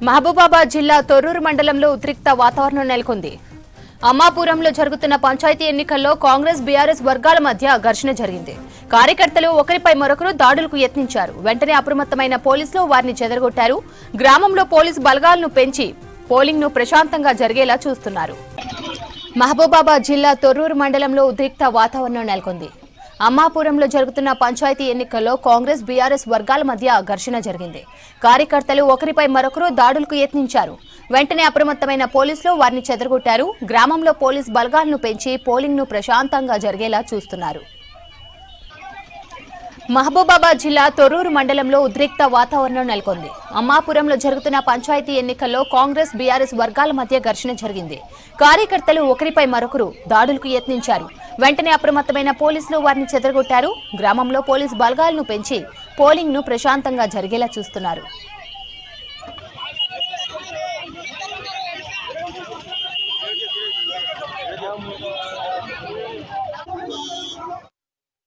మహబూబాబాద్ జిల్లా తొర్రూరు మండలంలో ఉద్రిక్త వాతావరణం నెలకొంది. అమ్మాపురంలో జరుగుతున్న పంచాయతీ ఎన్నికల్లో కాంగ్రెస్ బీఆర్ఎస్ వర్గాల మధ్య ఘర్షణ జరిగింది. కార్యకర్తలు ఒకరిపై మరొకరు దాడులకు యత్నించారు. వెంటనే అప్రమత్తమైన పోలీసులు వారిని చెదరగొట్టారు. గ్రామంలో పోలీసు బలగాలను పెంచి పోలింగ్ ను ప్రశాంతంగా జరిగేలా చూస్తున్నారు. మహబూబాబాద్ జిల్లా తొర్రూరు మండలంలో ఉద్రిక్త వాతావరణం నెలకొంది. అమ్మాపురంలో జరుగుతున్న పంచాయతీ ఎన్నికల్లో కాంగ్రెస్ బీఆర్ఎస్ వర్గాల మధ్య ఘర్షణ జరిగింది. కార్యకర్తలు ఒకరిపై మరొకరు దాడులకు యత్నించారు. వెంటనే అప్రమత్తమైన పోలీసులు వారిని చెదరగొట్టారు. గ్రామంలో పోలీసు బలగాలను పెంచి పోలింగ్ ను ప్రశాంతంగా జరిగేలా చూస్తున్నారు. మహబూబాబాద్ జిల్లా తొర్రూరు మండలంలో ఉద్రిక్త వాతావరణం నెలకొంది. అమ్మాపురంలో జరుగుతున్న పంచాయతీ ఎన్నికల్లో కాంగ్రెస్ బీఆర్ఎస్ వర్గాల మధ్య ఘర్షణ జరిగింది. కార్యకర్తలు ఒకరిపై మరొకరు దాడులకు యత్నించారు. వెంటనే అప్రమత్తమైన పోలీసులు వారిని చెదరగొట్టారు. గ్రామంలో పోలీసు బలగాలను పెంచి పోలింగ్ ను ప్రశాంతంగా జరిగేలా చూస్తున్నారు.